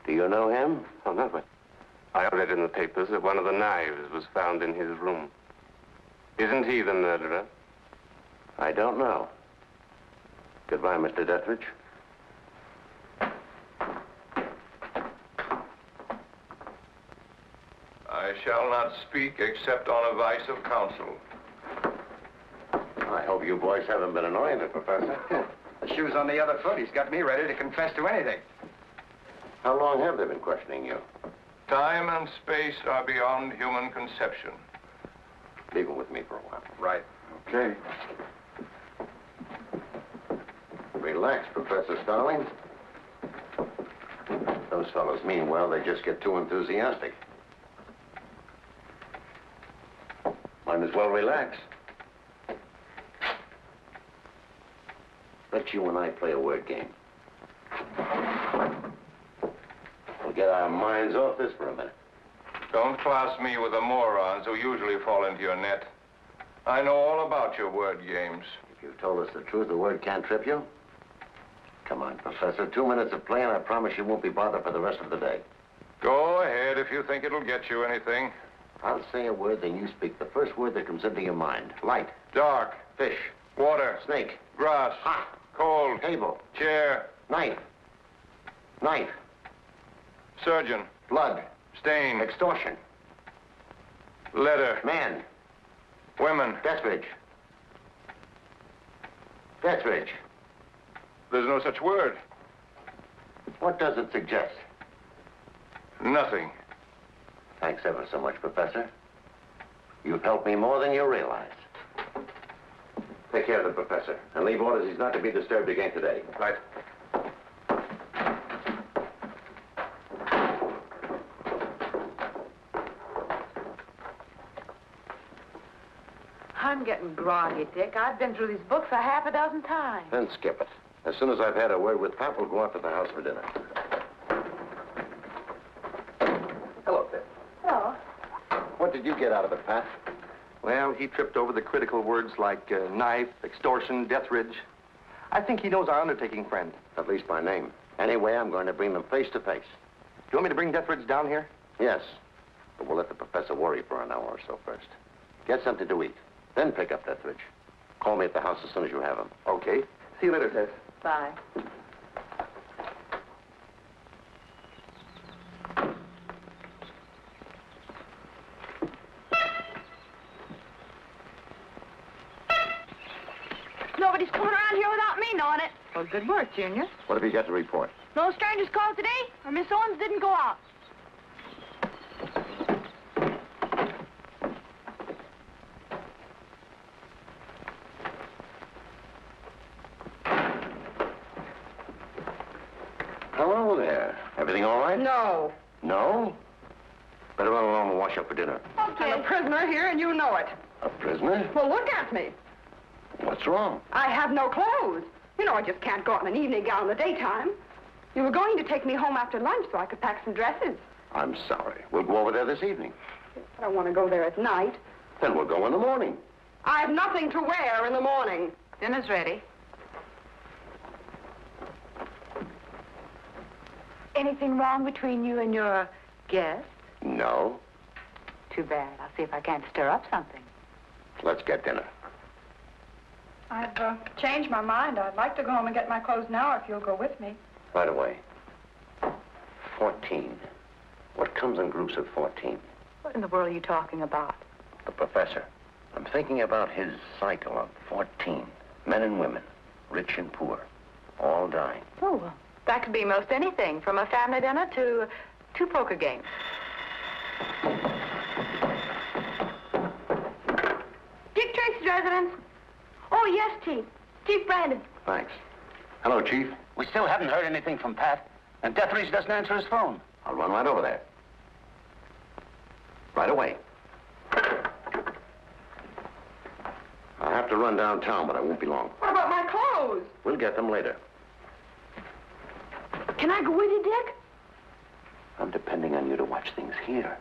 Speaker 4: Do you know him?
Speaker 17: Oh, no, but I read in the papers that one of the knives was found in his room. Isn't he the murderer?
Speaker 4: I don't know. Goodbye, Mr. Dethridge.
Speaker 1: I shall not speak except on advice of counsel.
Speaker 4: I hope you boys haven't been annoying the professor.
Speaker 18: The shoe's on the other foot. He's got me ready to confess to anything.
Speaker 4: How long have they been questioning you?
Speaker 1: Time and space are beyond human conception.
Speaker 4: Leave him with me for a while.
Speaker 18: Right.
Speaker 4: Okay. Relax, Professor Starling. Those fellows mean well. They just get too enthusiastic. Might as well relax. Let you and I play a word game. We'll get our minds off this for a minute.
Speaker 1: Don't class me with the morons who usually fall into your net. I know all about your word games.
Speaker 4: If you told us the truth, the word can't trip you? Come on, Professor. 2 minutes of play, and I promise you won't be bothered for the rest of the day.
Speaker 1: Go ahead if you think it'll get you anything.
Speaker 4: I'll say a word, then you speak the first word that comes into your mind. Light.
Speaker 1: Dark.
Speaker 4: Fish.
Speaker 1: Water.
Speaker 4: Snake.
Speaker 1: Grass.
Speaker 4: Hot.
Speaker 1: Cold.
Speaker 4: Table.
Speaker 1: Chair.
Speaker 4: Knife. Knife.
Speaker 1: Surgeon.
Speaker 4: Blood.
Speaker 1: Stain.
Speaker 4: Extortion.
Speaker 1: Letter.
Speaker 4: Man.
Speaker 1: Women.
Speaker 4: Dethridge. Dethridge.
Speaker 1: There's no such word.
Speaker 4: What does it suggest?
Speaker 1: Nothing.
Speaker 4: Thanks ever so much, Professor. You've helped me more than you realize. Take care of the professor, and leave orders he's not to be disturbed again today.
Speaker 18: Right.
Speaker 11: I'm getting groggy, Dick. I've been through these books a half a dozen times.
Speaker 4: Then skip it. As soon as I've had a word with Pat, we'll go out to the house for dinner.
Speaker 8: Hello, Ted.
Speaker 11: Hello.
Speaker 4: What did you get out of it, Pat?
Speaker 8: Well, he tripped over the critical words like knife, extortion, Dethridge. I think he knows our undertaking friend.
Speaker 4: At least by name. Anyway, I'm going to bring them face to face.
Speaker 8: Do you want me to bring Dethridge down here?
Speaker 4: Yes. But we'll let the professor worry for an hour or so first. Get something to eat. Then pick up Dethridge. Call me at the house as soon as you have him.
Speaker 8: Okay. See you later, Tess.
Speaker 11: Bye.
Speaker 7: Nobody's coming around here without me knowing it.
Speaker 11: Well, good work, Junior.
Speaker 4: What have you got to report?
Speaker 7: No strangers called today, or Miss Owens didn't go out.
Speaker 4: Hello there. Everything all right?
Speaker 15: No.
Speaker 4: No? Better run along and wash up for dinner.
Speaker 15: I'm a prisoner here, and you know it.
Speaker 4: A prisoner?
Speaker 15: Well, look at me.
Speaker 4: What's wrong?
Speaker 15: I have no clothes. You know, I just can't go out in an evening gown in the daytime. You were going to take me home after lunch so I could pack some dresses.
Speaker 4: I'm sorry. We'll go over there this evening.
Speaker 15: I don't want to go there at night.
Speaker 4: Then we'll go in the morning.
Speaker 15: I have nothing to wear in the morning.
Speaker 11: Dinner's ready. Anything wrong between you and your guest?
Speaker 4: No.
Speaker 11: Too bad. I'll see if I can't stir up something.
Speaker 4: Let's get dinner.
Speaker 15: I've changed my mind. I'd like to go home and get my clothes now if you'll go with me.
Speaker 4: Right away. 14. What comes in groups of 14?
Speaker 11: What in the world are you talking about?
Speaker 4: The professor. I'm thinking about his cycle of 14. Men and women, rich and poor, all dying.
Speaker 11: Oh, well, that could be most anything, from a family dinner to 2 poker games.
Speaker 7: Dick Tracy's residence. Oh, yes, Chief. Chief Brandon.
Speaker 4: Thanks. Hello, Chief.
Speaker 14: We still haven't heard anything from Pat, and Dethridge doesn't answer his phone.
Speaker 4: I'll run right over there. Right away. I have to run downtown, but I won't be long.
Speaker 15: What about my clothes?
Speaker 4: We'll get them later.
Speaker 7: Can I go with you, Dick?
Speaker 4: I'm depending on you to watch things here.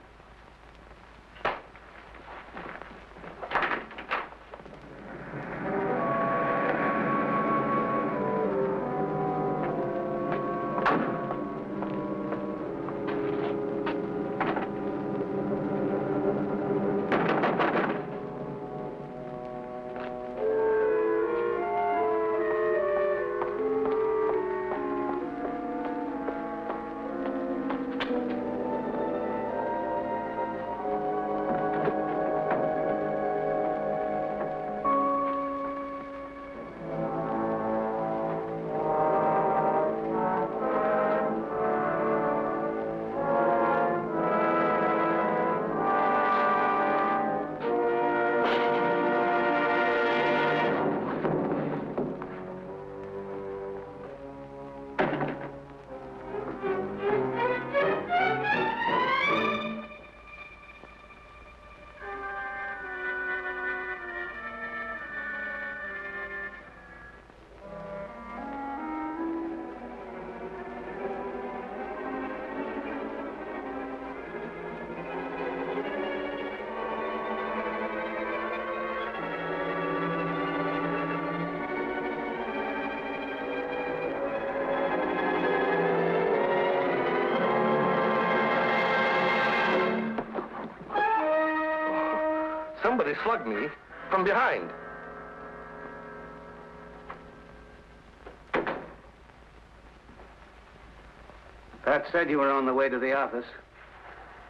Speaker 16: Somebody slugged me from behind.
Speaker 10: Pat said you were on the way to the office.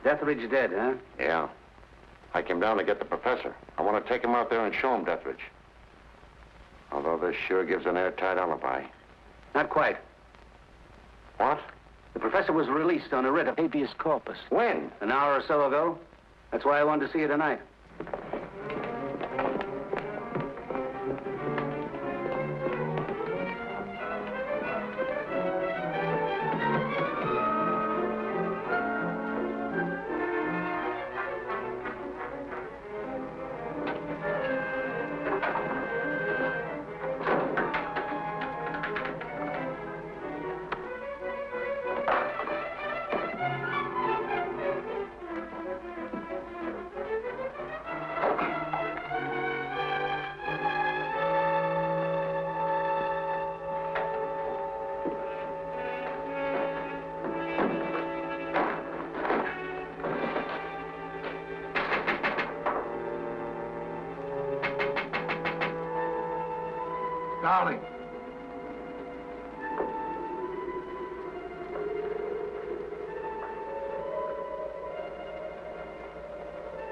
Speaker 10: Deathridge dead, huh?
Speaker 4: Yeah. I came down to get the professor. I want to take him out there and show him Deathridge. Although this sure gives an airtight alibi.
Speaker 10: Not quite.
Speaker 4: What?
Speaker 10: The professor was released on a writ of habeas corpus.
Speaker 4: When?
Speaker 10: An hour or so ago. That's why I wanted to see you tonight.
Speaker 16: Darling.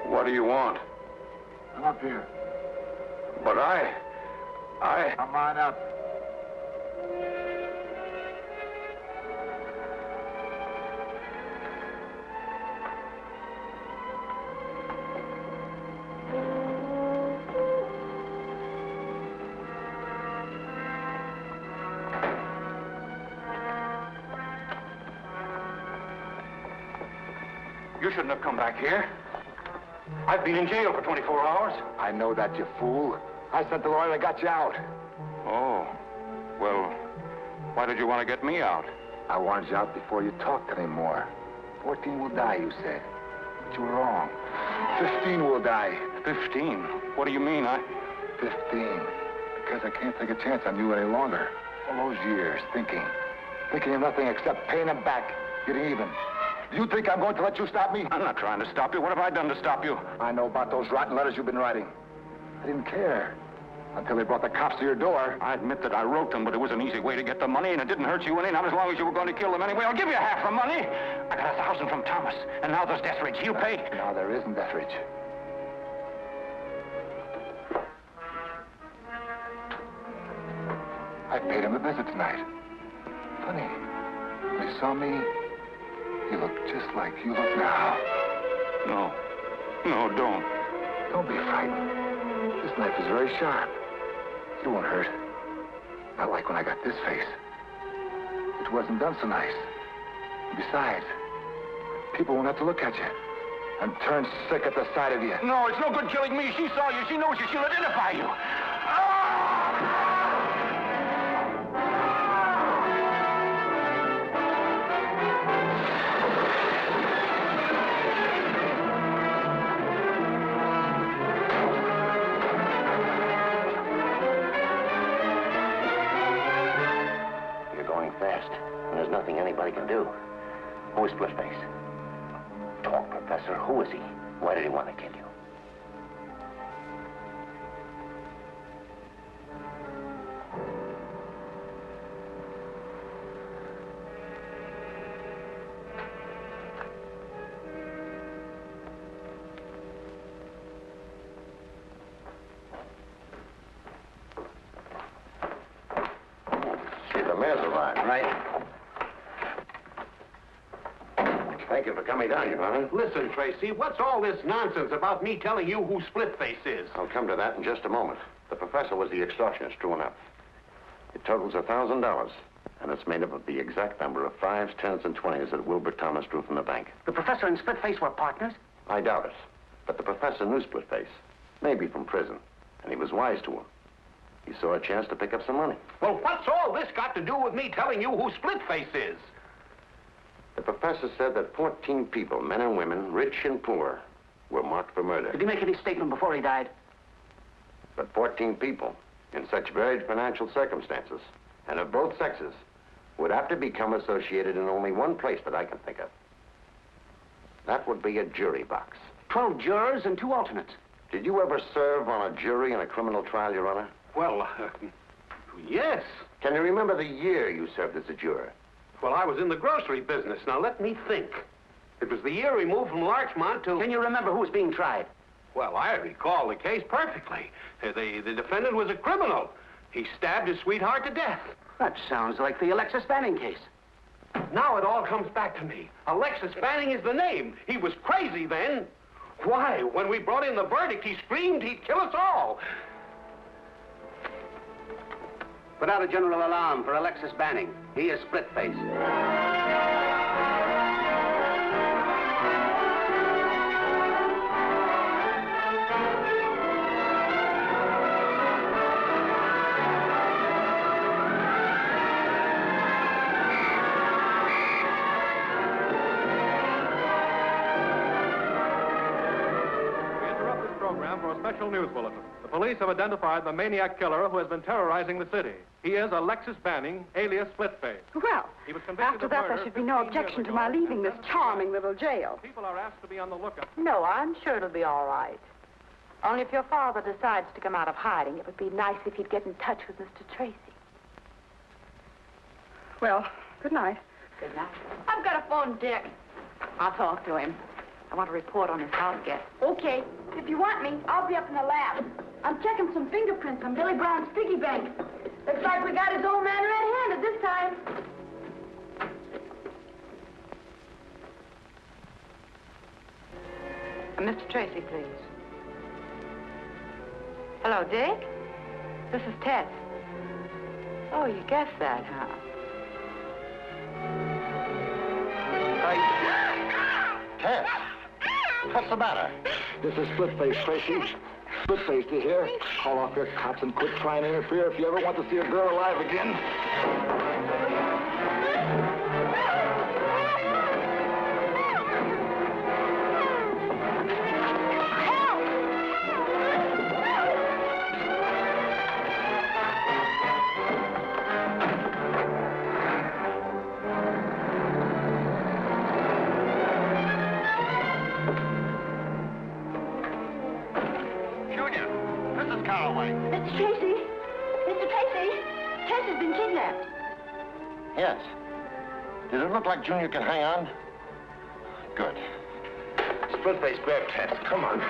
Speaker 1: What do you want?
Speaker 16: Come up here.
Speaker 1: But
Speaker 16: Come on up.
Speaker 9: You shouldn't have come back here. I've been in jail for 24 hours.
Speaker 16: I know that, you fool. I sent the lawyer that got you out.
Speaker 1: Oh. Well, why did you want to get me out?
Speaker 16: I wanted you out before you talked anymore. 14 will die, you said. But you were wrong. 15 will die.
Speaker 1: 15? What do you mean?
Speaker 16: 15. Because I can't take a chance on you any longer. All those years, thinking of nothing except paying them back, getting even. Do you think I'm going to let you stop me?
Speaker 1: I'm not trying to stop you. What have I done to stop you?
Speaker 16: I know about those rotten letters you've been writing. I didn't care. Until they brought the cops to your door.
Speaker 1: I admit that I wrote them, but it was an easy way to get the money, and it didn't hurt you any, not as long as you were going to kill them anyway. I'll give you half the money. I got 1,000 from Thomas, and now there's Deathridge. He'll pay.
Speaker 16: No, there isn't Deathridge. I paid him a visit tonight. Funny. When he saw me, he looked just like you look now.
Speaker 1: No. No, don't.
Speaker 16: Don't be frightened. This knife is very sharp. You won't hurt. Not like when I got this face. It wasn't done so nice. Besides, people won't have to look at you and turn sick at the sight of you.
Speaker 1: No, it's no good killing me. She saw you. She knows you. She'll identify you.
Speaker 10: Fast, and there's nothing anybody can do. Who is Splitface? Talk, Professor. Who is he? Why did he want to kill you?
Speaker 4: Thank you for coming down, Your Honor.
Speaker 9: Listen, Tracy, what's all this nonsense about me telling you who Splitface is?
Speaker 4: I'll come to that in just a moment. The professor was the extortionist, true enough. It totals $1,000, and it's made up of the exact number of 5s, 10s, and 20s that Wilbur Thomas drew from the bank.
Speaker 10: The professor and Splitface were partners?
Speaker 4: I doubt it. But the professor knew Splitface, maybe from prison, and he was wise to him. He saw a chance to pick up some money.
Speaker 9: Well, what's all this got to do with me telling you who Splitface is?
Speaker 4: The professor said that 14 people, men and women, rich and poor, were marked for murder.
Speaker 10: Did he make any statement before he died?
Speaker 4: But 14 people, in such varied financial circumstances, and of both sexes, would have to become associated in only one place that I can think of. That would be a jury box.
Speaker 10: 12 jurors and 2 alternates.
Speaker 4: Did you ever serve on a jury in a criminal trial, Your Honor?
Speaker 9: Well, yes.
Speaker 4: Can you remember the year you served as a juror?
Speaker 9: Well, I was in the grocery business. Now, let me think. It was the year we moved from Larchmont to...
Speaker 10: Can you remember who was being tried?
Speaker 9: Well, I recall the case perfectly. The defendant was a criminal. He stabbed his sweetheart to death.
Speaker 10: That sounds like the Alexis Banning case.
Speaker 9: Now it all comes back to me. Alexis Banning is the name. He was crazy then. Why, when we brought in the verdict, he screamed he'd kill us all.
Speaker 10: Put out a general alarm for Alexis Banning. He is Splitface.
Speaker 19: For a special news bulletin. The police have identified the maniac killer who has been terrorizing the city. He is Alexis Banning, alias Splitface.
Speaker 15: Well,
Speaker 19: He was convicted
Speaker 15: after
Speaker 19: of
Speaker 15: that,
Speaker 19: murder
Speaker 15: there should be no
Speaker 19: 15
Speaker 15: objection
Speaker 19: years
Speaker 15: to
Speaker 19: ago.
Speaker 15: my leaving this charming little jail.
Speaker 19: People are asked to be on the lookout.
Speaker 11: No, I'm sure it'll be all right. Only if your father decides to come out of hiding, it would be nice if he'd get in touch with Mr. Tracy.
Speaker 15: Well, good night.
Speaker 11: Good night.
Speaker 7: I've got a phone, Dick.
Speaker 11: I'll talk to him. I want to report on his house guest.
Speaker 7: Okay. If you want me, I'll be up in the lab. I'm checking some fingerprints on Billy Brown's piggy bank. Looks like we got his old man red-handed this time.
Speaker 11: Mr. Tracy, please. Hello, Dick? This is Tess. Oh, you guessed that, huh?
Speaker 4: Tess, what's the matter?
Speaker 16: This is Splitface, Tracy. Splitface, do you hear? Call off your cops and quit trying to interfere if you ever want to see a girl alive again.
Speaker 3: Mr. Tracy! Mr. Tracy! Tess has been kidnapped.
Speaker 4: Yes. Does it look like Junior can hang on? Good.
Speaker 8: Splitface, grab Tess. Come on.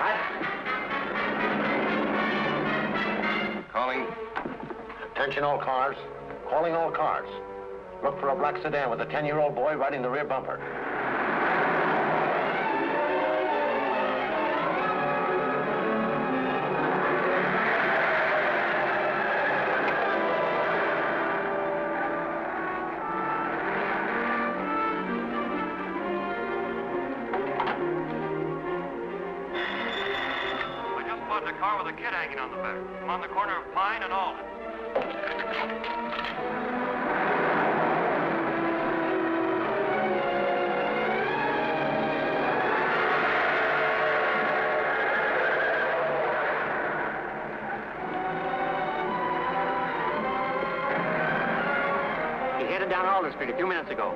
Speaker 4: Calling. Attention all cars. Calling all cars. Look for a black sedan with a 10-year-old boy riding the rear bumper.
Speaker 2: A car with a kid hanging on the back. I'm on the corner of Pine and Alden.
Speaker 10: He headed down Alden Street a few minutes ago.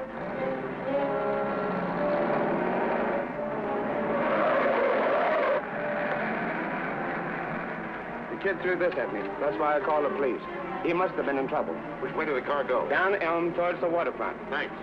Speaker 18: The kid threw this at me. That's why I called the police. He must have been in trouble.
Speaker 8: Which way did the car go?
Speaker 18: Down Elm towards the waterfront.
Speaker 8: Thanks.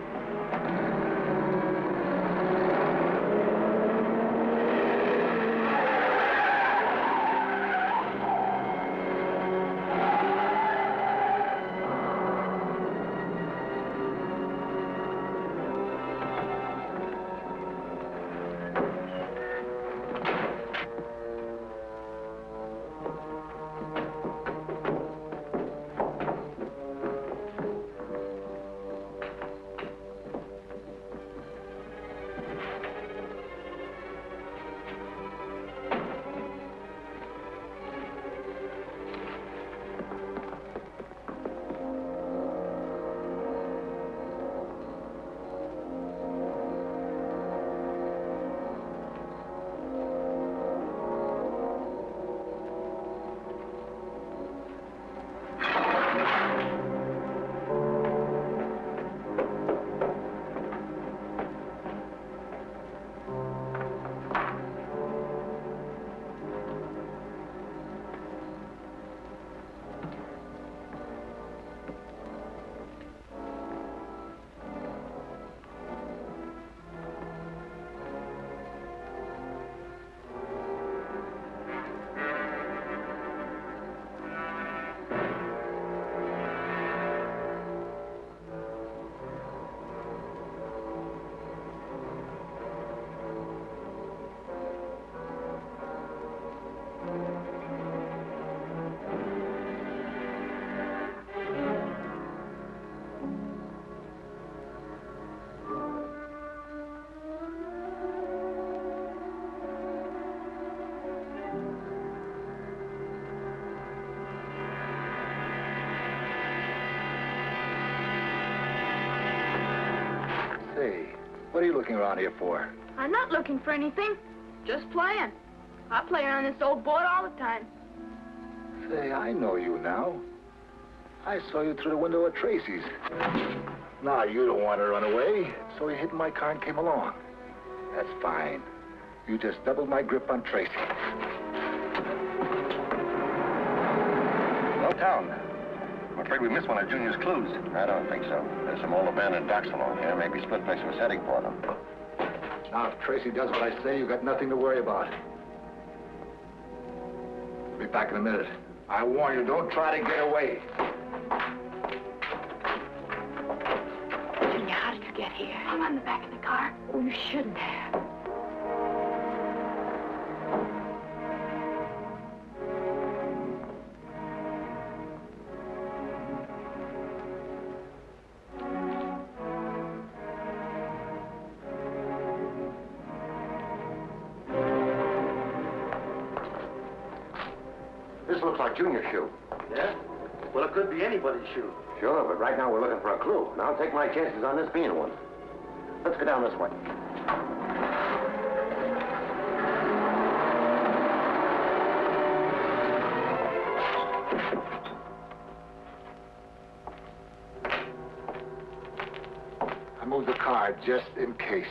Speaker 16: Say, what are you looking around here for?
Speaker 7: I'm not looking for anything. Just playing. I play on this old board all the time.
Speaker 16: Say, I know you now. I saw you through the window at Tracy's. Now, you don't want to run away, so you hid in my car and came along. That's fine. You just doubled my grip on Tracy.
Speaker 4: No town. I'm afraid we missed one of Junior's clues. I don't think so. There's some old abandoned docks along here. Maybe Splitface was heading for them.
Speaker 16: Now, if Tracy does what I say, you've got nothing to worry about. I'll be back in a minute. I warn you, don't try to get away.
Speaker 11: Junior, how did you get here?
Speaker 7: I'm on the back of the car.
Speaker 11: Oh, you shouldn't have.
Speaker 4: This looks like Junior's shoe.
Speaker 9: Yeah? Well, it could be anybody's shoe.
Speaker 4: Sure, but right now we're looking for a clue. And I'll take my chances on this being one. Let's go down this way.
Speaker 16: I moved the car just in case.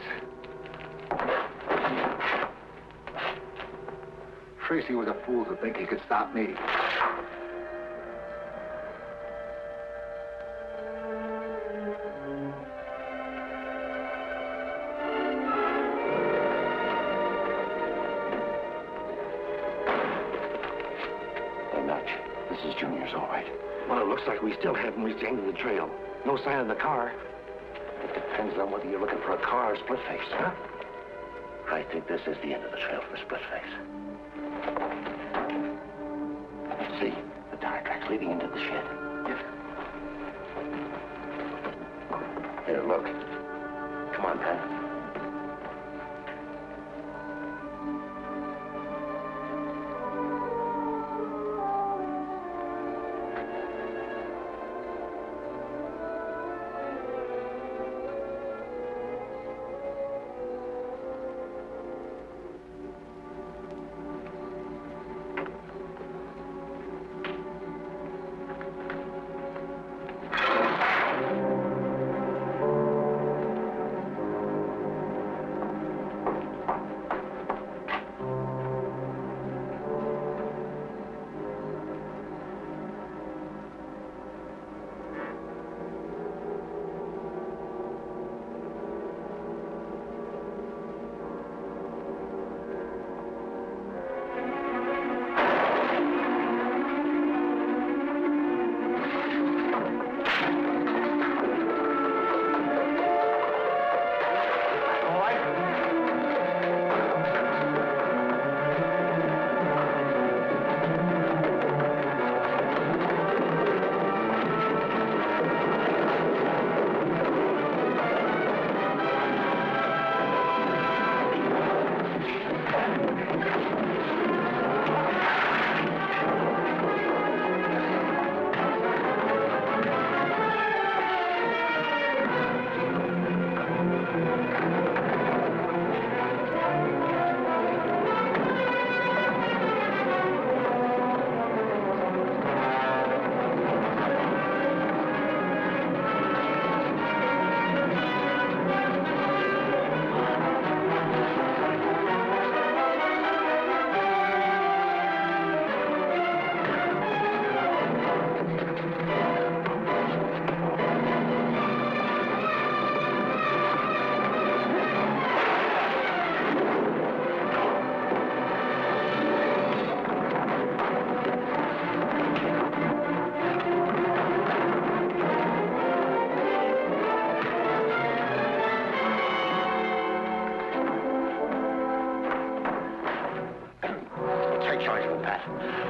Speaker 16: Tracy was a fool to think he could stop me.
Speaker 4: This is Junior's, all right.
Speaker 9: Well, it looks like we still haven't reached the end of the trail. No sign of the car.
Speaker 4: It depends on whether you're looking for a car or Splitface. Huh? I think this is the end of the trail for Splitface. See, the tire tracks leading into the shed.
Speaker 9: Yes.
Speaker 4: Here, look. Come on, Pat.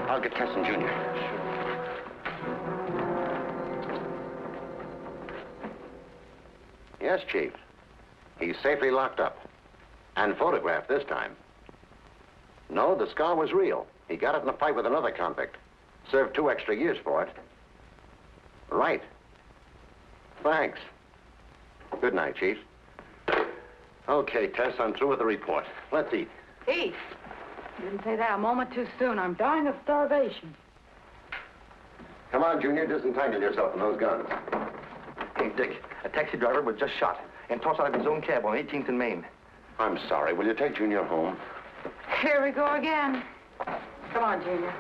Speaker 4: I'll get Tess and Junior. Yes, Chief. He's safely locked up. And photographed this time. No, the scar was real. He got it in a fight with another convict. Served 2 extra years for it. Right. Thanks. Good night, Chief. Okay, Tess, I'm through with the report. Let's eat.
Speaker 15: Eat? You didn't say that a moment too soon. I'm dying of starvation.
Speaker 4: Come on, Junior, disentangle yourself from those guns.
Speaker 8: Hey, Dick, a taxi driver was just shot and tossed out of his own cab on 18th and Main.
Speaker 4: I'm sorry. Will you take Junior home?
Speaker 15: Here we go again. Come on, Junior.